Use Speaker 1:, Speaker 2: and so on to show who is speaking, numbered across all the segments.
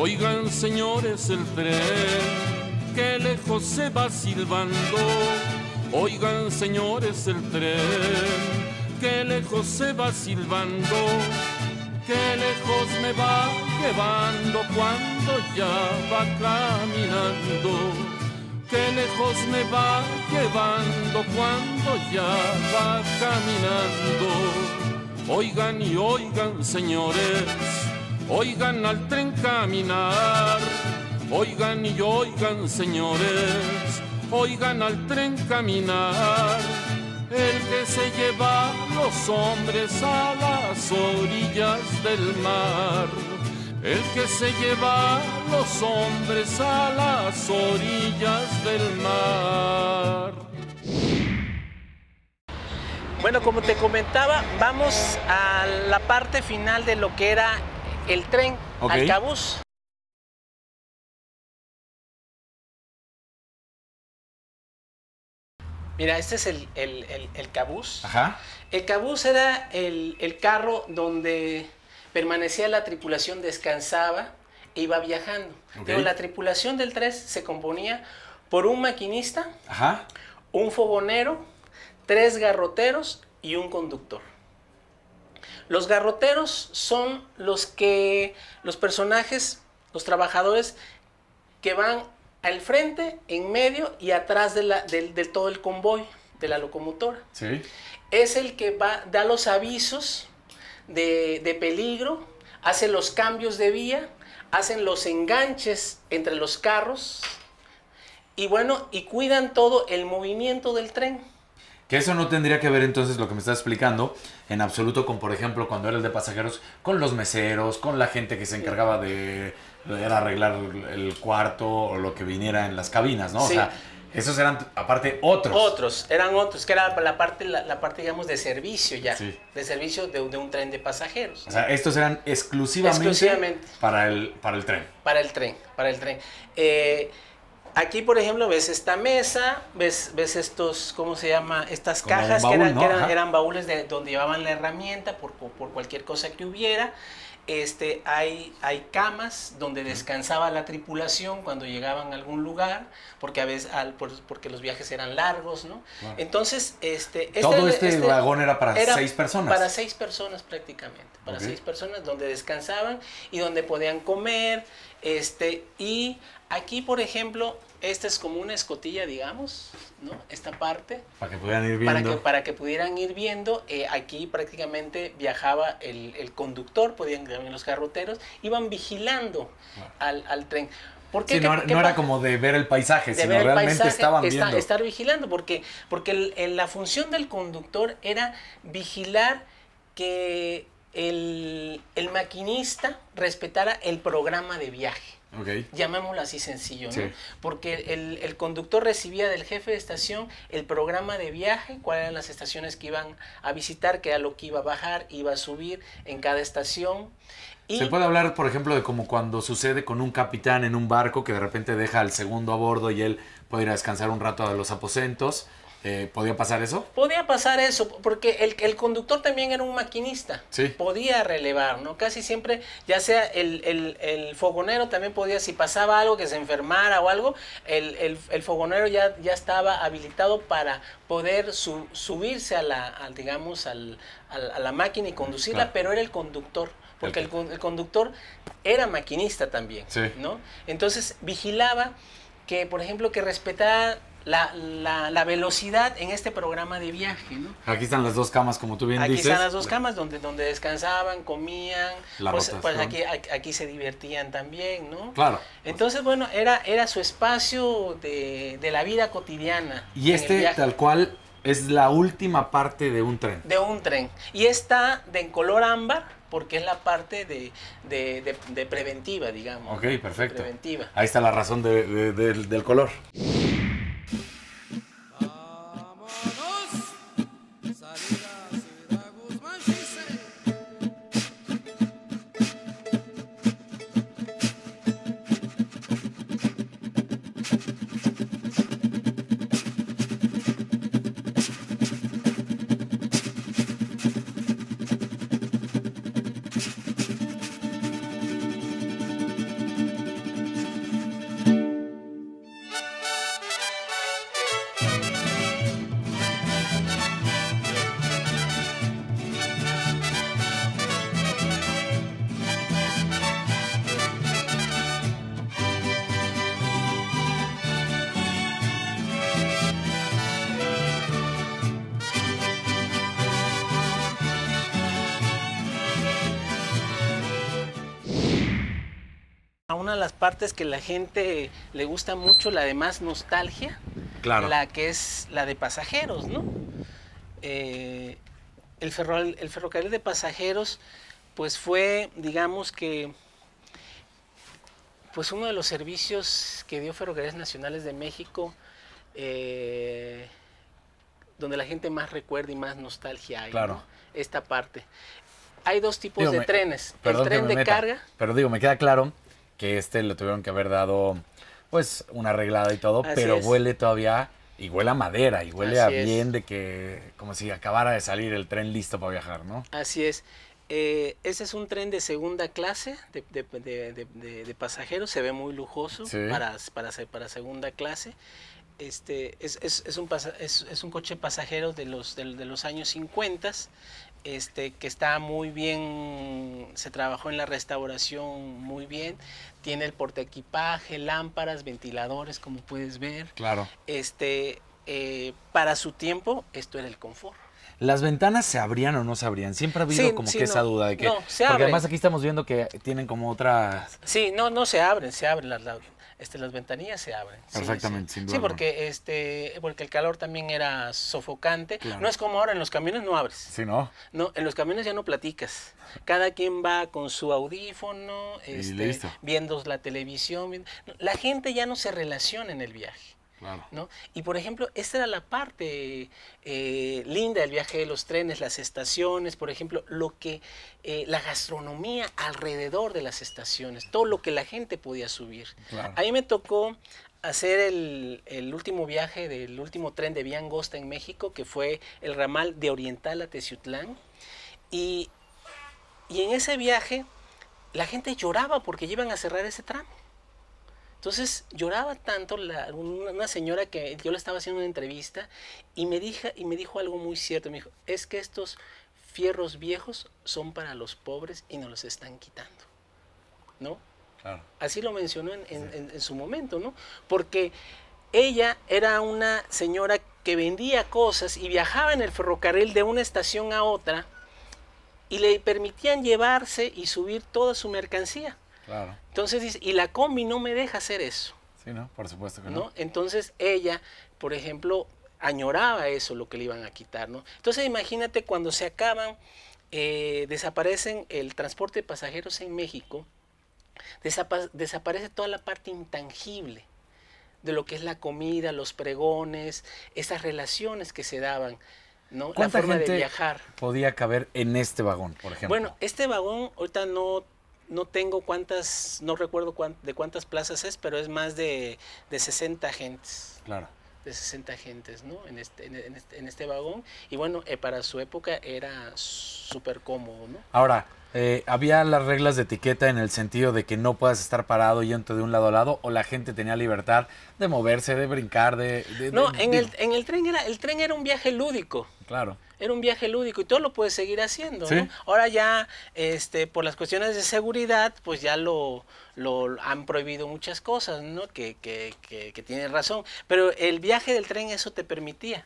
Speaker 1: Oigan, señores, el tren que lejos se va silbando. Oigan, señores, el tren que lejos se va silbando. Que lejos me va llevando cuando ya va caminando. Que lejos me va llevando cuando ya va caminando. Oigan y oigan, señores, oigan al tren caminar. Oigan y oigan, señores, oigan al tren caminar. El que se lleva los hombres a las orillas del mar. El que se lleva los hombres a las orillas del mar.
Speaker 2: Bueno, como te comentaba, vamos a la parte final de lo que era el tren al Cabús. Mira, este es el Cabús.
Speaker 3: Ajá.
Speaker 2: El Cabús era el carro donde permanecía la tripulación, descansaba e iba viajando. Pero la tripulación del 3 se componía por un maquinista,
Speaker 3: ajá,
Speaker 2: un fogonero, 3 garroteros y un conductor. Los garroteros son los personajes, los trabajadores que van al frente, en medio y atrás de todo el convoy, de la locomotora.
Speaker 3: Sí.
Speaker 2: Es el que da los avisos de peligro, hace los cambios de vía, hacen los enganches entre los carros y bueno, y cuidan todo el movimiento del tren.
Speaker 3: Que eso no tendría que ver entonces lo que me estás explicando en absoluto con, por ejemplo, cuando era el de pasajeros, con los meseros, con la gente que se encargaba de arreglar el cuarto o lo que viniera en las cabinas, ¿no? Sí. O sea, esos eran aparte otros.
Speaker 2: Eran otros, que era la parte digamos, de servicio ya, sí, de servicio de un tren de pasajeros.
Speaker 3: O sea, estos eran exclusivamente para el tren.
Speaker 2: Para el tren. Aquí, por ejemplo, ves esta mesa, ves estos, ¿cómo se llama? Estas como cajas baúl, que eran baúles donde llevaban la herramienta por cualquier cosa que hubiera. Hay camas donde descansaba la tripulación cuando llegaban a algún lugar, porque a veces porque los viajes eran largos, ¿no? Wow. Entonces,
Speaker 3: todo este vagón era para 6 personas.
Speaker 2: Para 6 personas prácticamente, para 6 personas donde descansaban y donde podían comer, y aquí, por ejemplo, esta es como una escotilla, digamos, ¿no? Esta parte.
Speaker 3: Para que pudieran ir viendo.
Speaker 2: Para que pudieran ir viendo. Aquí prácticamente viajaba el conductor, podían también los garroteros, iban vigilando al tren.
Speaker 3: ¿Por qué? Sí, no era como de ver el paisaje, sino realmente estaban viendo.
Speaker 2: Estar vigilando, porque la función del conductor era vigilar que el maquinista respetara el programa de viaje.
Speaker 3: Okay.
Speaker 2: Llamémoslo así sencillo, ¿no?
Speaker 3: Sí.
Speaker 2: Porque el conductor recibía del jefe de estación el programa de viaje, cuáles eran las estaciones que iban a visitar, qué era lo que iba a bajar, iba a subir en cada estación. Y
Speaker 3: se puede hablar, por ejemplo, de como cuando sucede con un capitán en un barco que de repente deja al segundo a bordo y él puede ir a descansar un rato a los aposentos. ¿Podía pasar eso?
Speaker 2: Podía pasar eso, porque el conductor también era un maquinista.
Speaker 3: Sí.
Speaker 2: Podía relevar, ¿no? Casi siempre, ya sea el fogonero también podía, si pasaba algo que se enfermara o algo, el fogonero ya estaba habilitado para poder subirse a la máquina y conducirla, claro, pero era el conductor. Porque el conductor era maquinista también,
Speaker 3: sí,
Speaker 2: ¿no? Entonces vigilaba que, por ejemplo, que respetara la velocidad en este programa de viaje, ¿no?
Speaker 3: Aquí están las 2 camas, como tú bien dices.
Speaker 2: Aquí están las 2 camas donde descansaban, comían, pues aquí se divertían también, ¿no?
Speaker 3: Claro.
Speaker 2: Entonces, bueno, era su espacio de la vida cotidiana.
Speaker 3: Y tal cual es la última parte de un tren.
Speaker 2: De un tren. Y está en color ámbar, porque es la parte de preventiva, digamos.
Speaker 3: Ok, perfecto.
Speaker 2: Preventiva.
Speaker 3: Ahí está la razón del color.
Speaker 2: una de las partes que la gente le gusta mucho, la de más nostalgia,
Speaker 3: claro,
Speaker 2: la que es la de pasajeros, ¿no? El ferrocarril de pasajeros, pues fue, digamos que, pues uno de los servicios que dio Ferrocarriles Nacionales de México, donde la gente más recuerda y más nostalgia hay,
Speaker 3: claro,
Speaker 2: ¿no? Esta parte. Hay dos tipos de trenes, el tren de carga.
Speaker 3: Pero me queda claro que le tuvieron que haber dado, pues, una arreglada y todo,
Speaker 2: Así
Speaker 3: pero
Speaker 2: es.
Speaker 3: huele todavía, y huele a madera, y huele
Speaker 2: Así
Speaker 3: a
Speaker 2: es.
Speaker 3: bien de que, como si acabara de salir el tren listo para viajar, ¿no?
Speaker 2: Así es. Ese es un tren de segunda clase de pasajeros, se ve muy lujoso,
Speaker 3: sí,
Speaker 2: para segunda clase. Es un coche pasajero de los años 50, que está muy bien, se trabajó en la restauración muy bien, tiene el portaequipaje, lámparas, ventiladores, como puedes ver.
Speaker 3: Claro.
Speaker 2: Para su tiempo, esto era el confort.
Speaker 3: ¿Las ventanas se abrían o no se abrían? Siempre ha habido que esa duda de que...
Speaker 2: No, se abren.
Speaker 3: Porque además aquí estamos viendo que tienen como otra...
Speaker 2: Sí, no se abren las ventanillas se abren.
Speaker 3: Perfectamente,
Speaker 2: sí.
Speaker 3: sin duda.
Speaker 2: Sí, porque el calor también era sofocante.
Speaker 3: Claro.
Speaker 2: No es como ahora, en los camiones no abres.
Speaker 3: Sí, ¿no?
Speaker 2: No, en los camiones ya no platicas. Cada quien va con su audífono,
Speaker 3: listo,
Speaker 2: viendo la televisión. La gente ya no se relaciona en el viaje.
Speaker 3: Claro.
Speaker 2: ¿No? Y por ejemplo, esta era la parte linda del viaje de los trenes, las estaciones, por ejemplo, la gastronomía alrededor de las estaciones, todo lo que la gente podía subir.
Speaker 3: Claro.
Speaker 2: A mí me tocó hacer el último viaje del último tren de vía angosta en México, que fue el ramal de Oriental a Teciutlán, y en ese viaje la gente lloraba porque iban a cerrar ese tramo. Entonces lloraba tanto una señora que yo le estaba haciendo una entrevista y me dijo algo muy cierto. Me dijo, es que estos fierros viejos son para los pobres y nos los están quitando, ¿no?
Speaker 3: Claro.
Speaker 2: Así lo mencionó en su momento, ¿no? Porque ella era una señora que vendía cosas y viajaba en el ferrocarril de una estación a otra y le permitían llevarse y subir toda su mercancía.
Speaker 3: Claro.
Speaker 2: Entonces dice, y la combi no me deja hacer eso.
Speaker 3: Sí, ¿no? Por supuesto que no.
Speaker 2: Entonces ella, por ejemplo, añoraba eso, lo que le iban a quitar, ¿no? Entonces imagínate cuando se acaban, desaparecen el transporte de pasajeros en México, desaparece toda la parte intangible de lo que es la comida, los pregones, esas relaciones que se daban, ¿no? La forma de viajar.
Speaker 3: Podía caber en este vagón, por ejemplo?
Speaker 2: Bueno, este vagón ahorita no tengo no recuerdo de cuántas plazas es, pero es más de 60 gentes.
Speaker 3: Claro.
Speaker 2: De 60 gentes, ¿no? En este vagón. Y bueno, para su época era súper cómodo, ¿no?
Speaker 3: Ahora, ¿había las reglas de etiqueta en el sentido de que no puedas estar parado yendo de un lado a lado, o la gente tenía libertad de moverse, de brincar,
Speaker 2: No, en el tren era un viaje lúdico.
Speaker 3: Claro.
Speaker 2: Era un viaje lúdico y todo lo puedes seguir haciendo,
Speaker 3: ¿sí?
Speaker 2: ¿no? Ahora ya, por las cuestiones de seguridad, pues ya lo han prohibido muchas cosas, ¿no? Que tienen razón. Pero el viaje del tren eso te permitía.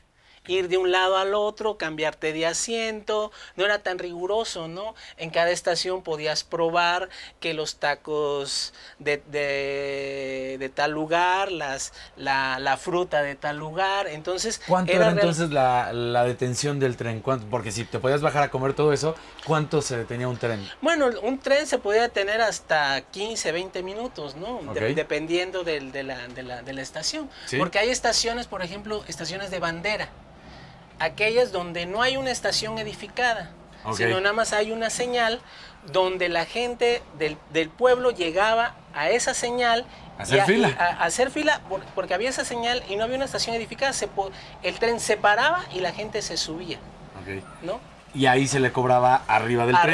Speaker 2: Ir de un lado al otro, cambiarte de asiento, no era tan riguroso, ¿no? En cada estación podías probar que los tacos de tal lugar, la fruta de tal lugar, entonces...
Speaker 3: ¿Cuánto era entonces la detención del tren? ¿Cuánto? Porque si te podías bajar a comer todo eso, ¿cuánto se detenía un tren?
Speaker 2: Bueno, un tren se podía detener hasta 15, 20 minutos, ¿no?
Speaker 3: Okay.
Speaker 2: Dependiendo de la estación.
Speaker 3: ¿Sí?
Speaker 2: Porque hay estaciones, por ejemplo, estaciones de bandera. Aquellas donde no hay una estación edificada,
Speaker 3: okay,
Speaker 2: sino nada más hay una señal donde la gente del pueblo llegaba a esa señal
Speaker 3: a hacer
Speaker 2: fila porque había esa señal y no había una estación edificada, el tren se paraba y la gente se subía,
Speaker 3: okay,
Speaker 2: ¿no?
Speaker 3: Y ahí se le cobraba arriba del tren.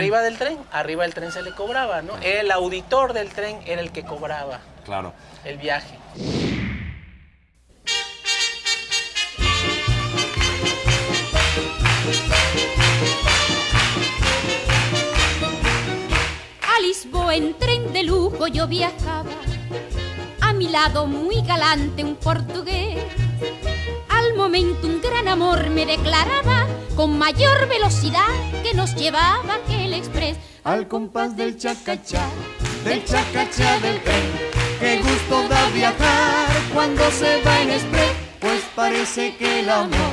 Speaker 2: Arriba del tren se le cobraba, ¿no? Era el auditor del tren, era el que cobraba,
Speaker 3: claro,
Speaker 2: el viaje.
Speaker 4: Lisboa en tren de lujo yo viajaba, a mi lado muy galante un portugués. Al momento un gran amor me declaraba, con mayor velocidad que nos llevaba aquel express. Al compás del chacachá
Speaker 5: del chacachá del tren. Qué gusto da viajar cuando se va en express, pues parece que el amor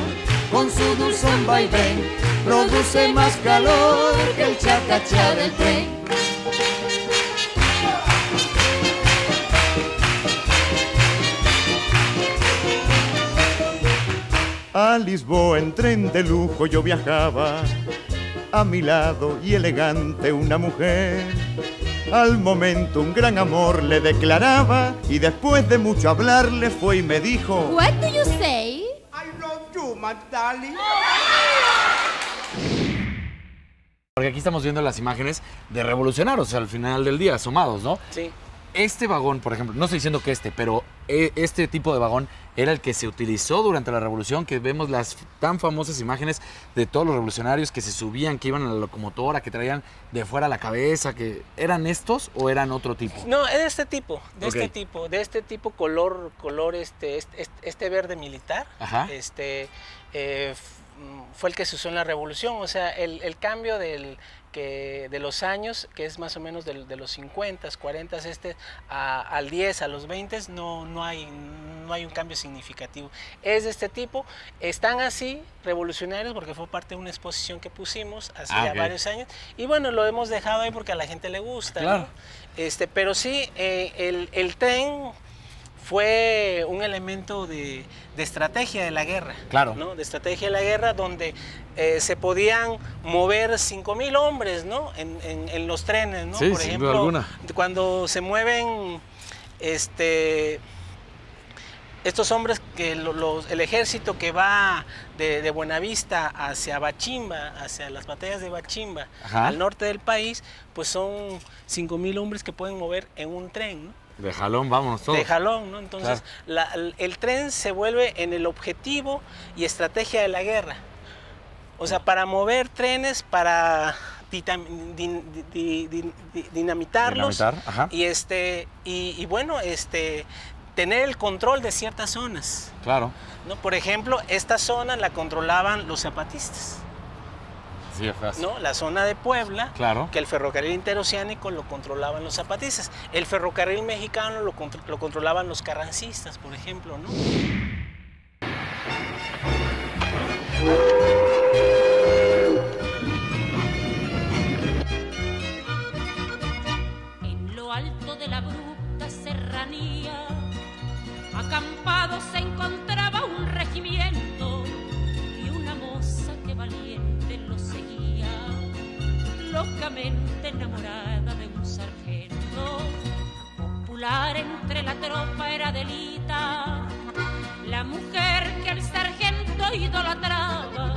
Speaker 5: con su dulzón vaivén produce más calor que el chacachá del tren. A Lisboa en tren de lujo yo viajaba, a mi lado y elegante una mujer. Al momento un gran amor le declaraba y después de mucho hablar le fue y me dijo:
Speaker 4: What do you say?
Speaker 5: I love you, my darling.
Speaker 3: Porque aquí estamos viendo las imágenes de revolucionarios al final del día, asomados, ¿no?
Speaker 2: Sí.
Speaker 3: Este vagón, por ejemplo, no estoy diciendo que pero este tipo de vagón era el que se utilizó durante la revolución, que vemos las tan famosas imágenes de todos los revolucionarios que se subían, que iban a la locomotora, que traían de fuera la cabeza, que ¿eran estos o eran otro tipo?
Speaker 2: No, es de este tipo, color este verde militar.
Speaker 3: Ajá.
Speaker 2: Fue el que se usó en la revolución, o sea, el cambio de los años, que es más o menos de los 50, 40, al 10, a los 20, no hay un cambio significativo. Es de este tipo, están así, revolucionarios, porque fue parte de una exposición que pusimos hace ya varios años, y bueno, lo hemos dejado ahí porque a la gente le gusta,
Speaker 3: claro,
Speaker 2: ¿no? Pero sí, el tren fue un elemento de estrategia de la guerra,
Speaker 3: claro,
Speaker 2: ¿no? De estrategia de la guerra, donde se podían mover 5,000 hombres, ¿no? en los trenes, ¿no?
Speaker 3: Sí,
Speaker 2: por
Speaker 3: sin
Speaker 2: ejemplo,
Speaker 3: duda alguna.
Speaker 2: Cuando se mueven estos hombres, el ejército que va de Buenavista hacia Bachimba, hacia las batallas de Bachimba,
Speaker 3: ajá,
Speaker 2: al norte del país, pues son 5,000 hombres que pueden mover en un tren, ¿no?
Speaker 3: De jalón, vámonos todos.
Speaker 2: De jalón, ¿no? Entonces, claro, el tren se vuelve en el objetivo y estrategia de la guerra. O sea, para mover trenes, para dinamitarlos.
Speaker 3: Ajá.
Speaker 2: Y bueno, tener el control de ciertas zonas.
Speaker 3: Claro.
Speaker 2: ¿No? Por ejemplo, esta zona la controlaban los zapatistas.
Speaker 3: Sí,
Speaker 2: ¿no? La zona de Puebla,
Speaker 3: claro,
Speaker 2: que el ferrocarril interoceánico lo controlaban los zapatistas. El ferrocarril mexicano lo controlaban los carrancistas, por ejemplo, ¿no?
Speaker 4: En lo alto de la abrupta serranía, acampado se encontraba un regimiento y una moza que valiente lo seguía, locamente enamorada de un sargento. Popular entre la tropa era Adelita, la mujer que el sargento idolatraba,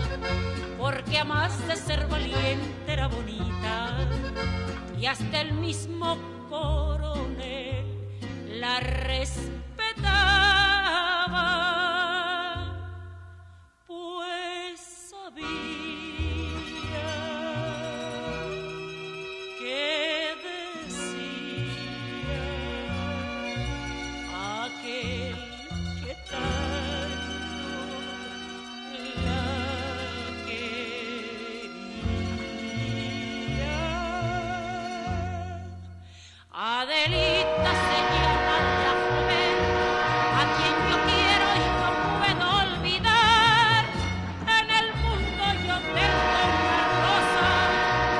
Speaker 4: porque a más de ser valiente era bonita, y hasta el mismo coronel la respetaba, pues sabía que decía aquel que tanto la quería. Adelita se llama la joven a quien yo quiero y no puedo olvidar. En el mundo yo tengo una rosa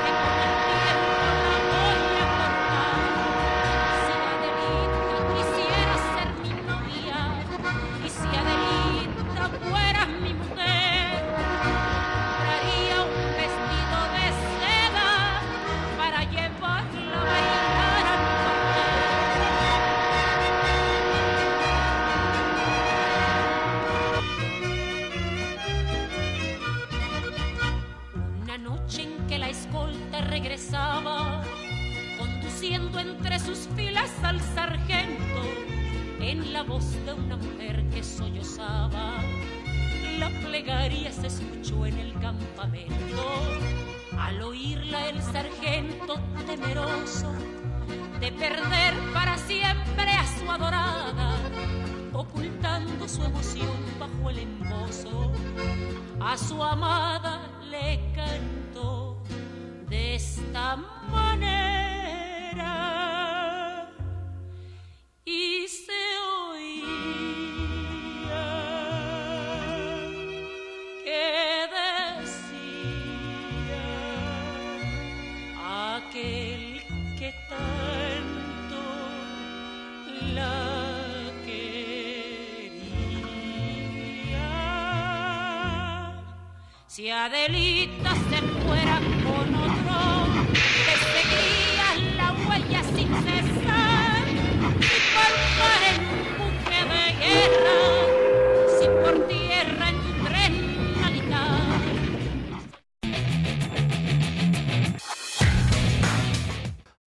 Speaker 4: que con el tiempo la voy a cortar. Si Adelita quisiera ser mi novia y si Adelita fuera mi mujer, compraría un vestido de seda para llevarla a bailar a mi Una noche en que la escolta regresaba, conduciendo entre sus filas al sargento, en la voz de una mujer que sollozaba, la plegaria se escuchó en el campamento. Al oírla el sargento, temeroso de perder para siempre a su adorada, ocultando su emoción bajo el embozo, a su amada le cantó de esta manera.
Speaker 6: Si Adelita se fuera con otro, te seguías la huella sin cesar.